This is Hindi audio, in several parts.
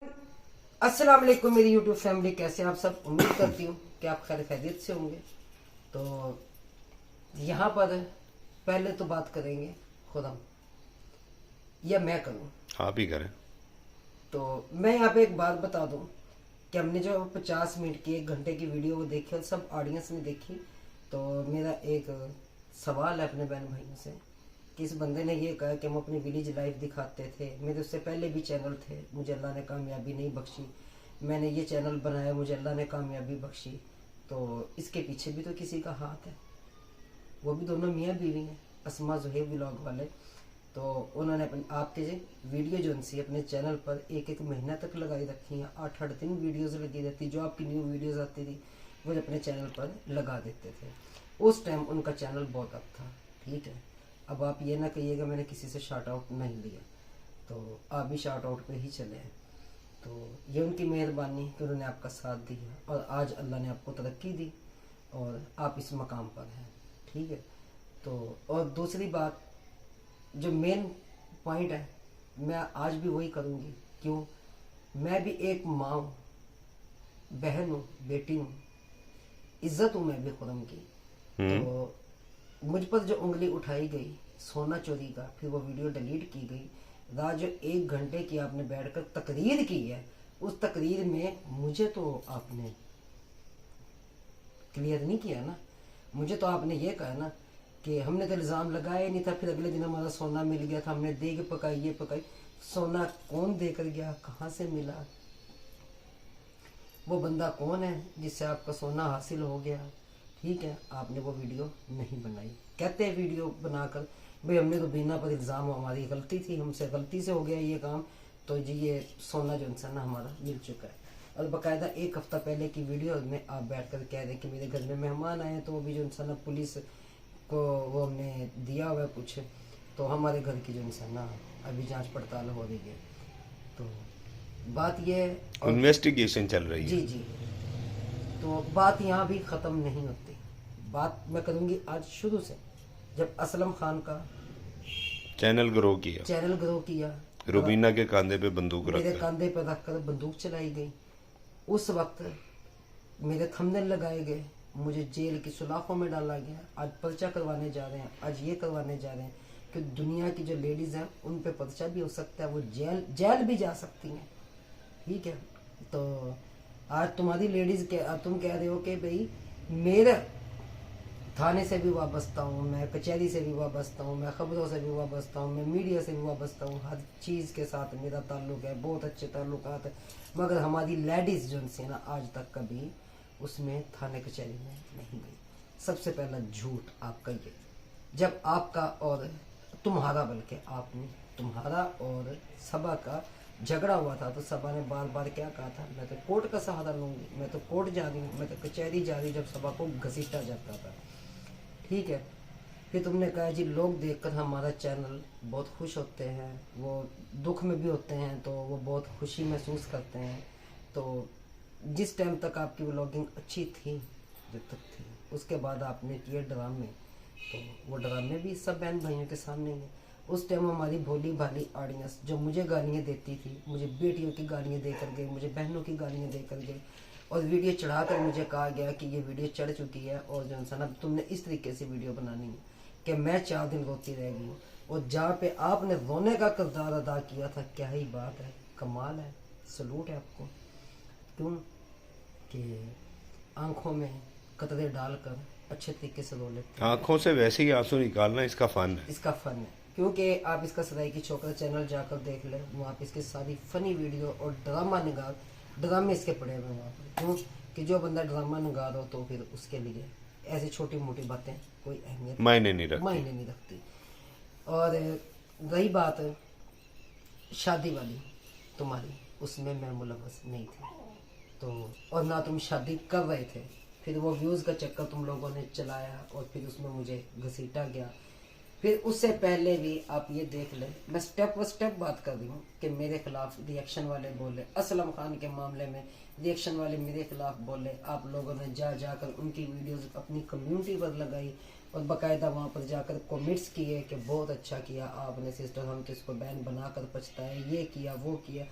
अस्सलाम वालेकुम मेरी यूट्यूब फैमिली, कैसे आप सब। उम्मीद करती हूँ कि आप खैर खैरियत से होंगे। तो यहाँ पर पहले तो बात करेंगे खुद हम या मैं करूँ। आप ही करें। तो मैं यहाँ पे एक बात बता दूँ कि हमने जो 50 मिनट की 1 घंटे की वीडियो वो देखी और सब ऑडियंस ने देखी। तो मेरा एक सवाल है अपने बहन भाइयों से कि इस बंदे ने ये कहा कि हम अपनी विलेज लाइफ दिखाते थे। मेरे उससे पहले भी चैनल थे, मुझे अल्लाह ने कामयाबी नहीं बख्शी। मैंने ये चैनल बनाया, मुझे अल्लाह ने कामयाबी बख्शी। तो इसके पीछे भी तो किसी का हाथ है। वो भी दोनों मियाँ बीवी हैं, असमा जुहेब व्लॉग वाले। तो उन्होंने अपने आपके वीडियो जो उनसे अपने चैनल पर एक एक महीना तक लगाई रखी हैं। 8-8 दिन वीडियोस लगी रहती, जो आपकी न्यू वीडियोस आती थी वो अपने चैनल पर लगा देते थे। उस टाइम उनका चैनल बहुत अप था, ठीक है। अब आप ये ना कहिएगा मैंने किसी से शार्ट आउट नहीं लिया, तो आप भी शार्ट आउट पे ही चले हैं। तो ये उनकी मेहरबानी कि उन्होंने आपका साथ दिया और आज अल्लाह ने आपको तरक्की दी और आप इस मकाम पर हैं, ठीक है। तो और दूसरी बात जो मेन पॉइंट है, मैं आज भी वही करूँगी। क्यों? मैं भी एक माँ हूँ, बहन हूँ, बेटी हूँ, इज्जत हूँ मैं भी खुदम की। तो मुझ पर जो उंगली उठाई गई सोना चोरी का, फिर वो वीडियो डिलीट की गई। रात जो 1 घंटे की आपने बैठकर तकरीर की है, उस तकरीर में मुझे तो आपने क्लियर नहीं किया ना। मुझे तो आपने ये कहा ना कि हमने तो इल्ज़ाम लगाया ही नहीं था, फिर अगले दिन हमारा सोना मिल गया था, हमने देग पकाई, ये पकाई। सोना कौन देकर गया, कहाँ से मिला, वो बंदा कौन है जिससे आपका सोना हासिल हो गया, ठीक है। आपने वो वीडियो नहीं बनाई। कहते हैं वीडियो बनाकर भाई हमने तो बिना पर इल्ज़ाम, हमारी गलती थी, हमसे गलती से हो गया ये काम। तो जी ये सोना जो इंसान ना हमारा मिल चुका है। और बाकायदा 1 हफ्ता पहले की वीडियो में आप बैठ कर कह रहे हैं कि मेरे घर में मेहमान आए हैं, तो वो भी जो इंसान पुलिस को वो हमने दिया हुआ है कुछ। तो हमारे घर की जो इंसान ना अभी जांच पड़ताल हो रही है। तो बात ये है। और इन्वेस्टिगेशन चल रही जी है। जी, तो बात यहाँ भी ख़त्म नहीं होती। बात मैं करूँगी आज शुरू से, जब असलम खान का चैनल ग्रो किया, चैनल ग्रो किया, रुबीना के कंधे पे बंदूक मेरे रखकर। कंधे पर रखकर बंदूक चलाई गई। उस वक्त मेरे थंबनेल लगाए गए, मुझे जेल की सुलाखों में डाला गया। आज पर्चा करवाने जा रहे हैं, आज ये करवाने जा रहे हैं कि दुनिया की जो लेडीज़ हैं उन पे पर्चा भी हो सकता है, वो जेल जेल भी जा सकती हैं, ठीक है। तो आज तुम्हारी लेडीज़ के तुम कह रहे हो कि भाई मेरे थाने से भी वाबस्ता हूँ, मैं कचहरी से भी वाबस्ता हूँ, मैं खबरों से भी वाबस्ता हूँ, मैं मीडिया से भी वाबस्ता हूँ, हर चीज़ के साथ मेरा ताल्लुक है, बहुत अच्छे ताल्लुकात है। मगर हमारी लेडीज़ जो उनसे ना आज तक कभी उसमें थाने कचहरी में नहीं गई। सबसे पहला झूठ आपका ये, जब आपका और तुम्हारा, बल्कि आपने तुम्हारा और सबा का झगड़ा हुआ था, तो सबा ने बार बार क्या कहा था, मैं तो कोर्ट का सहारा लूंगी, मैं तो कोर्ट जा रही हूँ, मैं तो कचहरी जा रही हूँ, जब सबा को घसीटा जाता था, ठीक है। फिर तुमने कहा जी लोग देखकर हमारा चैनल बहुत खुश होते हैं, वो दुख में भी होते हैं, तो वो बहुत खुशी महसूस करते हैं। तो जिस टाइम तक आपकी व्लॉगिंग अच्छी थी, जब तक थी, उसके बाद आपने किए ड्रामे, तो वो ड्रामे भी सब बहन भाइयों के सामने हैं। उस टाइम हमारी भोली भाली ऑडियंस जो मुझे गालियाँ देती थी, मुझे बेटियों की गालियाँ दे कर गई, मुझे बहनों की गालियाँ दे कर गई, और वीडियो चढ़ाकर मुझे कहा गया कि ये वीडियो चढ़ चुकी है और जो इंसान अब तुमने इस तरीके से वीडियो बनानी है कि मैं 4 दिन रोती रह गई। और जहाँ पे आपने रोने का किरदार अदा किया था, क्या ही बात है, कमाल है, सलूट है आपको। क्यों कि आंखों में कतरे डालकर अच्छे तरीके से रो लेते हैं। आंखों से वैसे ही आंसू निकालना इसका फन है। इसका फन है, क्योंकि आप इसका सराय की छोकरा चैनल जाकर देख ले, वहाँ पे इसकी सारी फनी वीडियो और ड्रामा निगार, ड्रामे इसके पड़े हुए हैं वहाँ पर। क्यों कि जो बंदा ड्रामा निगार हो तो फिर उसके लिए ऐसी छोटी मोटी बातें कोई अहमियत मायने नहीं रखती। मायने नहीं रखती। और रही बात शादी वाली तुम्हारी, उसमें मैं मुलव्वस नहीं थी, तो और ना तुम शादी कर रहे थे। फिर वो व्यूज़ का चक्कर तुम लोगों ने चलाया और फिर उसमें मुझे घसीटा गया। फिर उससे पहले भी आप ये देख लें, मैं स्टेप बाय स्टेप बात कर रही हूँ कि मेरे खिलाफ रिएक्शन वाले बोले, असलम खान के मामले में रिएक्शन वाले मेरे खिलाफ बोले, आप लोगों ने जाकर उनकी वीडियोस अपनी कम्युनिटी पर लगाई और बाकायदा वहाँ पर जाकर कमेंट्स किए कि बहुत अच्छा किया आपने सिस्टर, हम तो इसको बैन बनाकर पछताए, ये किया वो किया।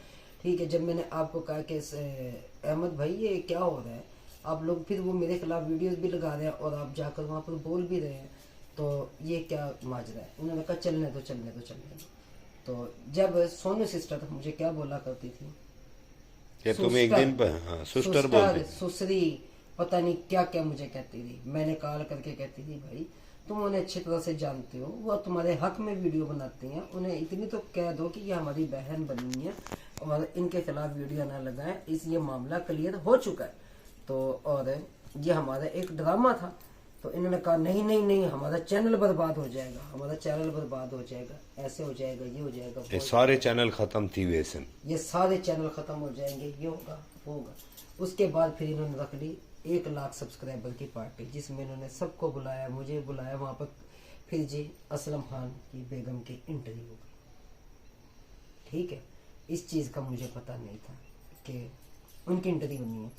ठीक है, जब मैंने आपको कहा कि अहमद भाई ये क्या हो रहा है, आप लोग फिर वो मेरे खिलाफ वीडियोस भी लगा रहे हैं और आप जाकर वहाँ पर बोल भी रहे हैं, तो ये क्या माजरा है। उन्होंने कहा चलने दो चलने दो चलने दो। तो जब सोनू सिस्टर मुझे क्या बोला करती थी कि तुम एक दिन पर हाँ सुस्टर बोलते सुसरी पता नहीं क्या क्या मुझे कहती थी। मैंने कॉल करके कहती थी भाई तुम उन्हें अच्छी तरह से जानते हो, वो तुम्हारे हक में वीडियो बनाती हैं, उन्हें इतनी तो कह दो कि ये हमारी बहन बनी है और इनके खिलाफ वीडियो ना लगाएं, इस ये मामला क्लियर हो चुका है। तो और ये हमारा एक ड्रामा था। तो इन्होंने कहा नहीं नहीं नहीं हमारा चैनल बर्बाद हो जाएगा, हमारा चैनल बर्बाद हो जाएगा, ऐसे हो जाएगा, ये हो जाएगा, ये सारे चैनल खत्म थी वैसे ये सारे चैनल खत्म हो जाएंगे, ये होगा वो होगा। उसके बाद फिर इन्होंने रख ली 1 लाख सब्सक्राइबर की पार्टी, जिसमें इन्होंने सबको बुलाया, मुझे बुलाया वहां पर। फिर जी असलम खान की बेगम की इंटरव्यू हो गई। ठीक है, इस चीज का मुझे पता नहीं था कि उनकी इंटरव्यू नहीं है,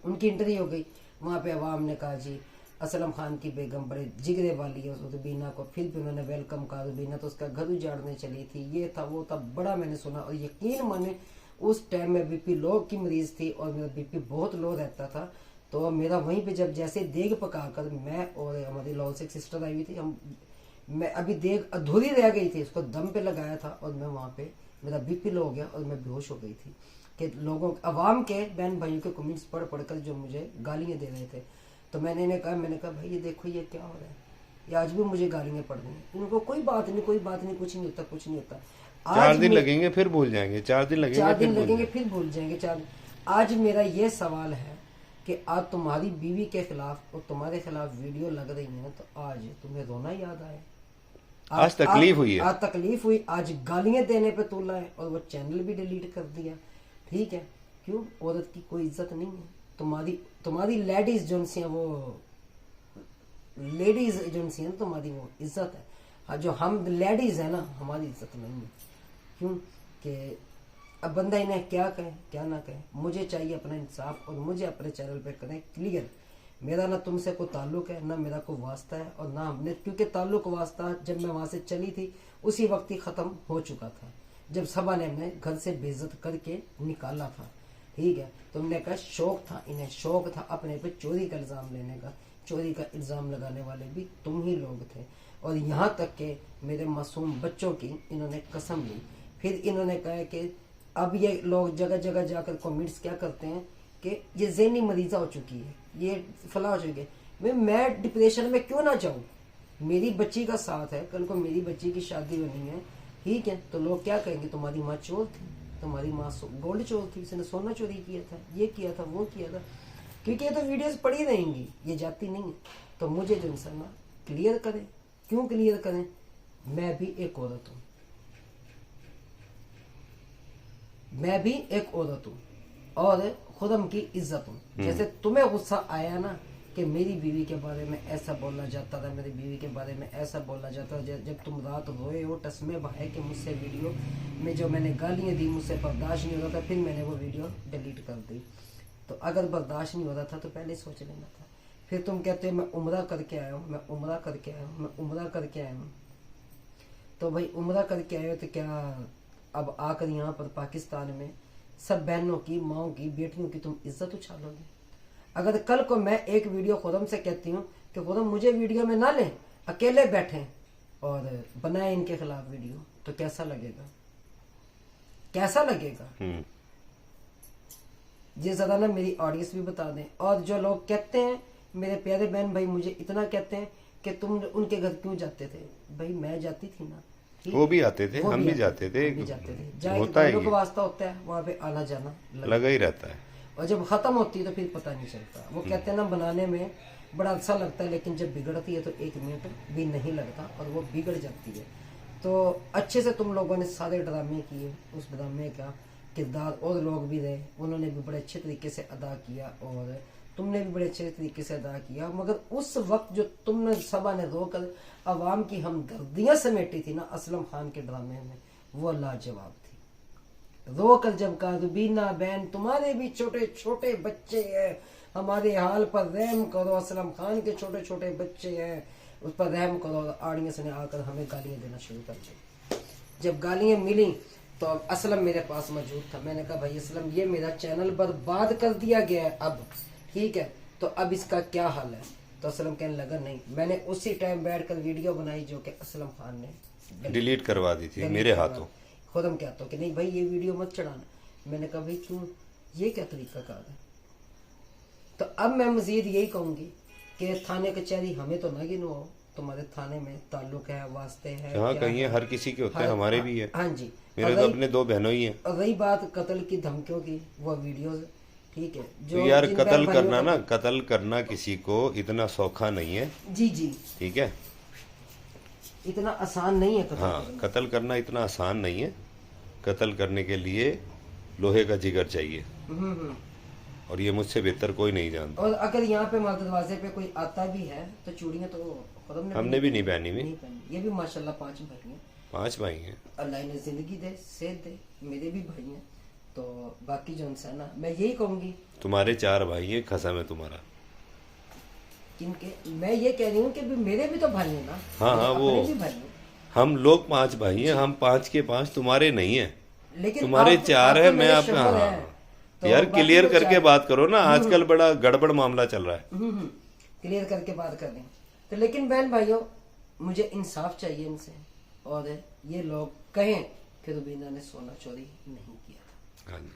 उनकी इंटरव्यू हो गई। वहां पे अवाम ने कहा जी असलम खान की बेगम बड़े जिगरे वाली है, उस रुबीना को फिर भी उन्होंने वेलकम कहा। रुबीना तो उसका घर उजाड़ने चली थी, ये था वो था, बड़ा मैंने सुना। और यकीन माने उस टाइम में बीपी लो की मरीज थी और मेरा बीपी बहुत लो रहता था। तो मेरा वहीं पे जब जैसे देग पकाकर मैं और हमारी लॉल से एक सिस्टर आई हुई थी, मैं अभी देग अधूरी रह गई थी, उसको दम पे लगाया था और मैं वहां पे मेरा बीपी लो हो गया और मैं बेहोश हो गई थी कि लोगों अवाम के बहन भाइयों के कमेंट्स पढ़ पढ़कर जो मुझे गालियां दे रहे थे। तो मैंने कहा भाई ये देखो ये क्या हो रहा है, ये आज भी मुझे गालियां पड़ रही हैं। इनको कोई बात नहीं कुछ नहीं होता कुछ नहीं होता। 4 दिन लगेंगे फिर भूल जाएंगे, 4 दिन लगेंगे फिर भूल जाएंगे। आज मेरा ये सवाल है कि आज तुम्हारी बीवी के खिलाफ और तुम्हारे खिलाफ वीडियो लग रही है, तो आज तुम्हें रोना याद आए, आज तकलीफ हुई है, आज तकलीफ हुई, आज गालियां देने पे तुला है और वो चैनल भी डिलीट कर दिया। ठीक है, क्यों? औरत की कोई इज्जत नहीं है। तुम्हारी लेडीज जो सी हैं वो लेडीज जो सी हैं तुम्हारी वो इज्जत है। हाँ, जो हम लेडीज है ना हमारी इज्जत नहीं है। क्यों? कि अब बंदा इन्हें क्या कहे क्या ना कहे, मुझे चाहिए अपना इंसाफ और मुझे अपने चैनल पे करें क्लियर। मेरा ना तुमसे कोई ताल्लुक है ना मेरा कोई वास्ता है और ना हमने, क्योंकि ताल्लुक वास्ता जब मैं वहां से चली थी उसी वक्त ही खत्म हो चुका था, जब सबा ने हमने घर से बेइज्जत करके निकाला था। ठीक है, तुमने कहा शौक था, इन्हें शौक था अपने पे चोरी का इल्जाम लेने का, चोरी का इल्जाम लगाने वाले भी तुम ही लोग थे। और यहाँ तक के मेरे मासूम बच्चों की इन्होंने कसम ली। फिर इन्होंने कहा कि अब ये लोग जगह जगह जाकर कमेंट्स क्या करते हैं कि ये ज़हनी मरीजा हो चुकी है, ये फला हो चुकी है। मैं डिप्रेशन में क्यों ना जाऊं, मेरी बच्ची का साथ है, कल को मेरी बच्ची की शादी होनी है। ठीक है, तो लोग क्या कहेंगे तुम्हारी माँ चोर थी, तुम्हारी माँ गोल्ड चोर थी, इसने सोना चोरी किया था, ये किया था, वो किया था। क्योंकि ये तो वीडियोस पड़ी रहेंगी, ये जाती नहीं है। तो मुझे जो इंसान ना क्लियर करें, क्यों क्लियर करें, मैं भी एक औरत हूँ, मैं भी एक औरत हूँ और खुदम की इज्जत हूँ। जैसे तुम्हें गुस्सा आया ना कि मेरी बीवी के बारे में ऐसा बोलना जाता था, मेरी बीवी के बारे में ऐसा बोलना जाता था, जब तुम रात रोए हो टसमे बहाए कि मुझसे वीडियो में जो मैंने गालियाँ दी मुझसे बर्दाश्त नहीं हो रहा था, फिर मैंने वो वीडियो डिलीट कर दी। तो अगर बर्दाश्त नहीं हो रहा था तो पहले सोच लेना था। फिर तुम कहते हो मैं उम्रा करके आया हूँ, मैं उम्रा करके आया हूँ, मैं उम्रा करके आया हूँ। तो भाई उम्रा करके आए हो तो क्या अब आकर यहाँ पर पाकिस्तान में सब बहनों की, माओ की, बेटियों की तुम इज्जत उछालोगे? अगर कल को मैं एक वीडियो खुदम से कहती हूँ कि खुदम मुझे वीडियो में ना लें, अकेले बैठें और बनाए इनके खिलाफ वीडियो, तो कैसा लगेगा? कैसा लगेगा? ये ज्यादा ना मेरी ऑडियंस भी बता दें। और जो लोग कहते हैं मेरे प्यारे बहन भाई मुझे इतना कहते हैं कि तुम उनके घर क्यों जाते थे, भाई मैं जाती थी ना, वो भी आते थे, हम भी जाते थे, होता है वास्ता होता है, वहाँ पे आना जाना लगा ही रहता है। और जब खत्म होती है तो फिर पता नहीं चलता। वो कहते हैं ना बनाने में बड़ा अच्छा लगता है लेकिन जब बिगड़ती है तो 1 मिनट भी नहीं लगता और वो बिगड़ जाती है। तो अच्छे से तुम लोगों ने सारे ड्रामे किए, उस ड्रामे का किरदार और लोग भी रहे, उन्होंने भी बड़े अच्छे तरीके से अदा किया और तुमने भी बड़े अच्छे तरीके से अदा किया। मगर उस वक्त जो तुमने सबा ने रोकर अवाम की हमदर्दियां समेटी थी ना असलम खान के ड्रामे में, वो लाजवाब थी। रोकर जब कहा रुबीना बहन तुम्हारे भी छोटे छोटे बच्चे हैं, हमारे हाल पर रहम करो, असलम खान के छोटे छोटे बच्चे हैं उस पर रहम करो। ऑडियंस ने आकर हमें गालियां देना शुरू कर दी। जब गालियां मिली तो अब असलम मेरे पास मौजूद था। मैंने कहा भाई असलम ये मेरा चैनल बर्बाद कर दिया गया है अब, ठीक है, तो अब इसका क्या हाल है। तो असलम कहने लगा नहीं, मैंने उसी टाइम बैठकर वीडियो बनाई जो कि असलम खान ने डिलीट करवा दी थी मेरे हाथों। खुद हम कहता हूँ कि नहीं भाई ये वीडियो मत चढ़ाना। मैंने कहा भाई क्यों, ये क्या तरीका कार है। तो अब मैं मजीद यही कहूँगी कि थाने कचहरी हमें तो ना गिनो, तुम्हारे थाने में ताल्लुक है, वास्ते है, हाँ क्या कहीं है। है, हर किसी के होते हैं, हमारे भी है। हाँ जी। मेरे तो अपने 2 बहनों ही हैं। और रही बात कत्ल की धमकियों की, वो वीडियोस, ठीक है, तो यार जिन कत्ल बहन करना भाइयों ना, कत्ल करना किसी को इतना सौखा नहीं है। जी जी, ठीक है, इतना आसान नहीं है कत्ल हाँ करना। कत्ल करना इतना आसान नहीं है। कत्ल करने के लिए लोहे का जिगर चाहिए, हम्म। और ये मुझसे बेहतर कोई नहीं जानता। और अगर यहाँ पे हमारे दरवाजे पे कोई आता भी है तो चूड़ियाँ तो खुद हमने भी नहीं पहनी हुई। नहीं पहनी। ये भी माशाल्लाह 5 भाई हैं, 5 भाई हैं। अल्लाह ने जिंदगी दे, सेहत दे, मेरे भी भाई हैं। तो बाकी जो है ना, मैं यही कहूँगी तुम्हारे 4 भाई हैं, खसम है तुम्हारा। किनके, मैं ये कह रही हूँ कि भी मेरे भी तो भाई हैं ना। हाँ मेरे हाँ, वो अपने भी भाई हैं। हम लोग 5 भाई हैं, हम 5 के 5 तुम्हारे नहीं है, लेकिन तुम्हारे आप 4 तो है। मैं मेरे आप शुगर हाँ हैं। तो यार बाकी क्लियर तो करके 4 बात करो ना, आजकल बड़ा गड़बड़ मामला चल रहा है। क्लियर करके बात कर दें। तो लेकिन बहन भाइयों, मुझे इंसाफ चाहिए इनसे, और ये लोग कहें कि रुबीना ने सोना चोरी नहीं किया था, हाँ जी।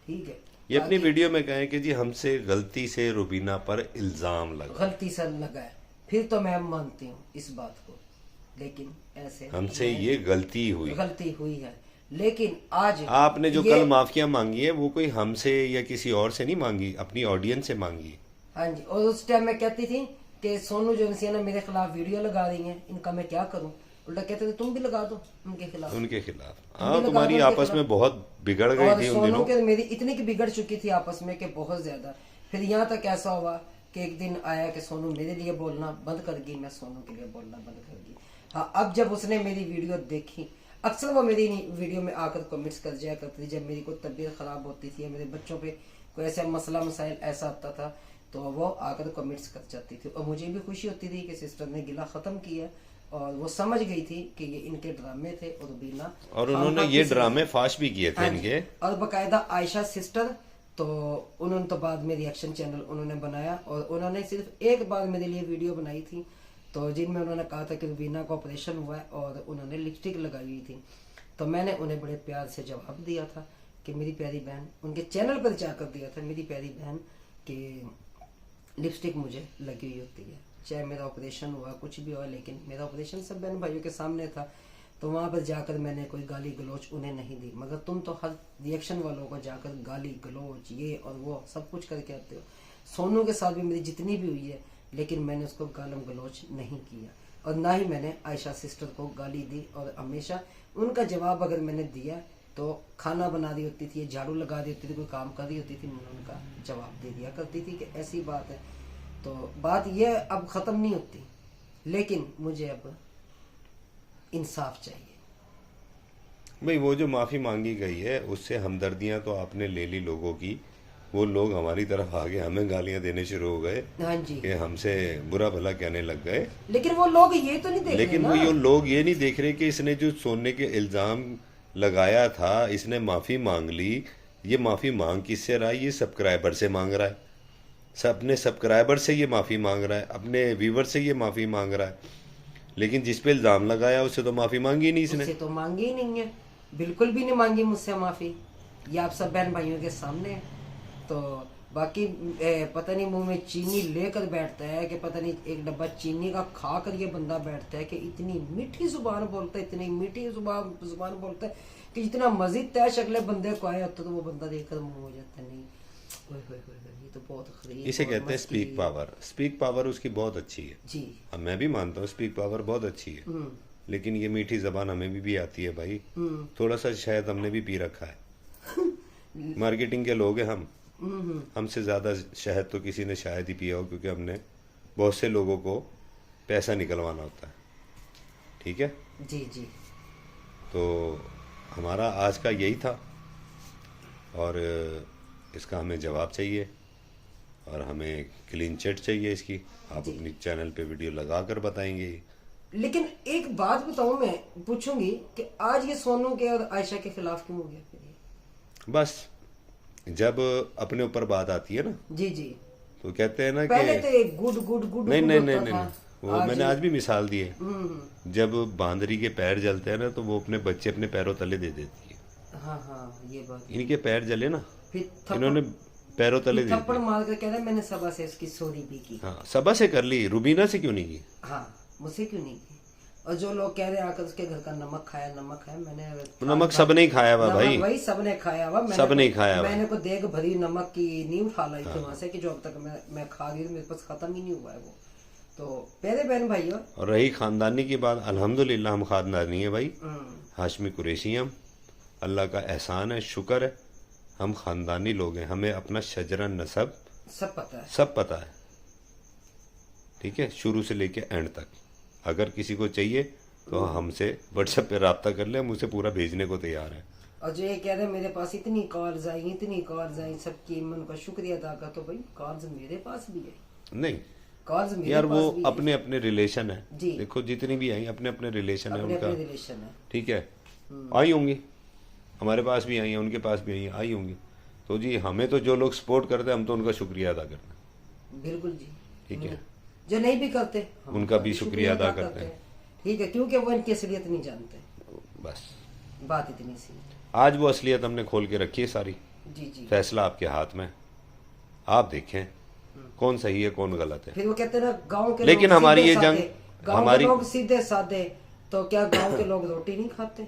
ठीक है। ये अपनी वीडियो में कहें कि जी हमसे गलती से रुबीना पर इल्जाम लगा, गलती से लगा है, फिर तो मैं मानती हूँ इस बात को, लेकिन ऐसे हमसे ये गलती हुई। गलती हुई है। लेकिन आज आपने जो ये- कल माफिया मांगी है वो कोई हमसे या किसी और से नहीं मांगी, अपनी ऑडियंस से मांगी। हाँ जी, और उस टाइम मैं कहती थी कि सोनू जोनसिया ने मेरे खिलाफ वीडियो लगा रही है, इनका मैं क्या करूं। उल्टा कहते थे तुम भी लगा दो उनके खिलाफ। उनके खिलाफ तुम भी हाँ, लगा तुम्हारी दो उनके आपस में खिलाफ। बहुत बिगड़ गई और थी उन सोनू दिनों। के मेरी इतनी की बिगड़ चुकी थी आपस में कि बहुत ज्यादा। फिर यहाँ तक ऐसा हुआ कि एक दिन आया कि सोनू मेरे लिए बोलना बंद कर गई, मैं सोनू के लिए बोलना बंद कर गई। हाँ, अब जब उसने मेरी वीडियो देखी, अक्सर वो मेरी वीडियो में आकर कमेंट्स कर जाया करती थी जब मेरी कोई तबीयत खराब होती थी या मेरे बच्चों पे कोई ऐसा मसला मसाइल ऐसा आता था, तो वो आकर कमेंट्स कर जाती थी। और मुझे भी खुशी होती थी कि सिस्टर ने गिला खत्म किया, और वो समझ गई थी कि ये इनके ड्रामे थे और रुबीना, और उन्होंने ये ड्रामे फाश भी किए थे हाँ इनके। और बकायदा आयशा सिस्टर, तो उन्होंने तो बाद में रिएक्शन चैनल उन्होंने बनाया, और उन्होंने सिर्फ एक बार मेरे लिए वीडियो बनाई थी, तो जिनमें उन्होंने कहा था कि रुबीना का ऑपरेशन हुआ है और उन्होंने लिपस्टिक लगाई हुई थी। तो मैंने उन्हें बड़े प्यार से जवाब दिया था कि मेरी प्यारी बहन, उनके चैनल पर जाकर दिया था, मेरी प्यारी बहन कि लिपस्टिक मुझे लगी हुई होती है, चाहे मेरा ऑपरेशन हुआ कुछ भी हुआ, लेकिन मेरा ऑपरेशन सब बहन भाइयों के सामने था। तो वहां पर जाकर मैंने कोई गाली गलोच उन्हें नहीं दी, मगर तुम तो हर रिएक्शन वालों को जाकर गाली गलोच ये और वो सब कुछ करके आते हो। सोनू के साथ भी मेरी जितनी भी हुई है, लेकिन मैंने उसको गालम गलोच नहीं किया, और ना ही मैंने आयशा सिस्टर को गाली दी। और हमेशा उनका जवाब अगर मैंने दिया तो खाना बना रही होती थी, झाड़ू लगा रही होती थी, कोई काम कर रही होती थी, मैंने उनका जवाब दे दिया करती थी कि ऐसी बात है। तो बात यह अब खत्म नहीं होती, लेकिन मुझे अब इंसाफ चाहिए। भाई वो जो माफी मांगी गई है उससे हमदर्दियां तो आपने ले ली लोगों की, वो लोग हमारी तरफ आ गए, हमें गालियां देने शुरू हो गए हाँ जी, कि हमसे बुरा भला कहने लग गए। लेकिन वो लोग ये तो नहीं देख लेकिन रहे वो ना। ये लोग ये नहीं देख रहे कि इसने जो सोने के इल्जाम लगाया था, इसने माफी मांग ली। ये माफी मांग किससे रहा है? ये सब्सक्राइबर से मांग रहा है, अपने सब्सक्राइबर से ये माफी मांग रहा है, अपने व्यूवर से ये माफी मांग रहा है। लेकिन जिस पे इल्जाम लगाया उससे तो माफी मांगी ही नहीं इसने। मुझसे तो मांगी ही नहीं है, बिल्कुल भी नहीं मांगी मुझसे माफी। ये आप सब बहन भाइयों के सामने है। तो बाकी पता नहीं मुंह में चीनी लेकर बैठता है कि पता नहीं एक डब्बा चीनी का खा कर ये बंदा बैठता है कि इतनी मीठी जुबान बोलता है, इतनी मीठी जुबान बोलता है कि जितना मजीद तैश अगले बंदे को आया तो वो बंदा देखकर मुंह हो जाता है। नहीं, ओए होए होए, ये तो बहुत खरीद। इसे कहते हैं स्पीक पावर। स्पीक पावर उसकी बहुत अच्छी है जी। अब मैं भी मानता हूँ स्पीक पावर बहुत अच्छी है, लेकिन ये मीठी जबान हमें भी आती है भाई। थोड़ा सा शायद हमने भी पी रखा है। मार्केटिंग के लोग हैं हम, हमसे ज्यादा शहद तो किसी ने शायद ही पिया हो, क्योंकि हमने बहुत से लोगों को पैसा निकलवाना होता है। ठीक है जी जी। तो हमारा आज का यही था, और इसका हमें जवाब चाहिए और हमें क्लीन चिट चाहिए इसकी। आप अपनी चैनल पे वीडियो लगा कर बताएंगे लेकिन एक बात बताऊं, मैं पूछूंगी कि आज ये सोनू के और आयशा के खिलाफ क्यों हो गया फिर ये? बस जब अपने ऊपर बात आती है ना, जी जी, तो कहते हैं ना पहले कि तो एक गुड गुड गुड नहीं गुड नहीं होता नहीं नहीं था। नहीं। वो मैंने आज भी मिसाल दी है। जब बांदरी के पैर जलते हैं ना, तो वो अपने बच्चे अपने पैरों तले दे देती है। हाँ हाँ, ये बात। इनके पैर जले ना, फिर इन्होंने पैरों तले दे थप्पड़ दिए। मार कर कह रहा मैंने सबा से इसकी सॉरी भी की। हाँ, सबा से कर ली, रुबीना से क्यों नहीं की? हाँ, मुझसे क्यों नहीं की? और जो लोग कह रहे हैं आकर उसके घर का नमक खाया, मैंने नमक सब नहीं खाया हुआ भाई, वही सब ने खाया हुआ, सब नहीं खाया हुआ। मैंने को देख भरी नमक की नहीं उठा लाई थी वहां से, कि जो अब तक मैं खा रही हूँ, मेरे पास खत्म ही नहीं हुआ है वो। तो प्यारे बहन भाइयों, और रही खानदानी की बात, अल्हम्दुलिल्लाह हम खानदानी है भाई, हाशमी कुरैशी हम, अल्लाह का एहसान है, शुक्र है, हम खानदानी लोग हैं, हमें अपना शजरा नसब सब पता है। सब पता है, ठीक है, शुरू से लेके एंड तक। अगर किसी को चाहिए तो हमसे व्हाट्सएप पे रब्ता कर ले, हम उसे पूरा भेजने को तैयार है। और जो ये कह रहे हैं मेरे पास इतनी कॉल्स आई, सबकी मैं उनका शुक्रिया अदा करता, तो भाई कॉल्स मेरे पास भी है। नहीं कॉल्स मेरे यार, पास वो भी अपने अपने रिलेशन है जी। देखो, जितनी भी आई अपने अपने रिलेशन है अपने उनका, अपने रिलेशन है। ठीक है, आई होंगी, हमारे पास भी आई हैं, उनके पास भी आई होंगी। तो जी हमें तो जो लोग सपोर्ट करते हैं, हम तो उनका शुक्रिया अदा करते हैं। बिल्कुल जी, ठीक है, जो नहीं भी करते हम उनका भी शुक्रिया अदा करते हैं। ठीक है, क्योंकि वो इनकी असलियत नहीं जानते, बस बात इतनी सी। आज वो असलियत हमने खोल के रखी है सारी। जी जी, फैसला आपके हाथ में, आप देखें कौन सही है कौन गलत है। फिर वो कहते हैं ना गांव के लेकिन लोग हमारी सीधे ये साधे, जंग गांव हमारी के लोग सीधे साधे, तो क्या गांव के लोग रोटी नहीं खाते?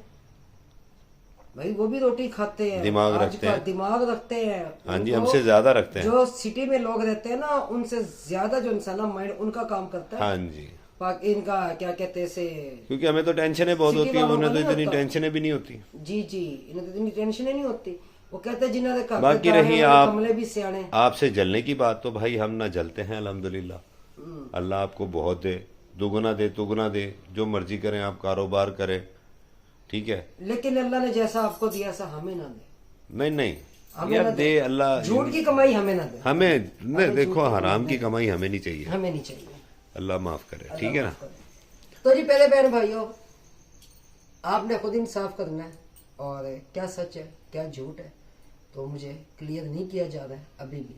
भाई वो भी रोटी खाते हैं, दिमाग रखते हैं, दिमाग रखते हैं। हाँ जी, उनको हमसे ज्यादा रखते हैं। जो सिटी में लोग रहते हैं ना, उनसे ज्यादा जो इंसान माइंड उनका काम करता है। हाँ जी, इनका क्या कहते हैं से, क्योंकि हमें तो टेंशनें बहुत सिटी होती है, वालों उन्हें को तो नहीं इतनी होता। टेंशनें भी नहीं होती। जी जी, इन्हें तो इतनी टेंशनें नहीं होती। वो कहते हैं जिन्होंने घर बाकी पे रही तारे आप कमले भी सियाने। आपसे जलने की बात, तो भाई हम ना जलते हैं अल्हम्दुलिल्लाह। अल्लाह आपको बहुत दे, दुगुना दे तुगुना दे, जो मर्जी करें आप, कारोबार करें, ठीक है। लेकिन अल्लाह ने जैसा आपको दिया ऐसा हमें ना दे। नहीं नहीं हमें यार, ना दे अल्लाह, झूठ की कमाई हमें ना दे, हमें नहीं, देखो हराम की कमाई हमें नहीं चाहिए, हमें नहीं चाहिए। अल्लाह माफ करे, ठीक है ना। तो जी पहले बहन भाइयों, आपने खुद इंसाफ करना है, और क्या सच है क्या झूठ है तो मुझे क्लियर नहीं किया जा रहा है अभी भी।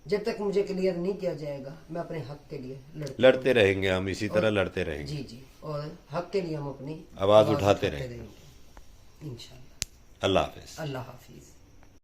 जब तक मुझे क्लियर नहीं किया जाएगा, मैं अपने हक के लिए लड़ते रहेंगे, हम इसी तरह लड़ते रहेंगे। जी जी, और हक के लिए हम अपनी आवाज उठाते रहेंगे इंशाल्लाह। अल्लाह हाफिज। अल्लाह हाफिज।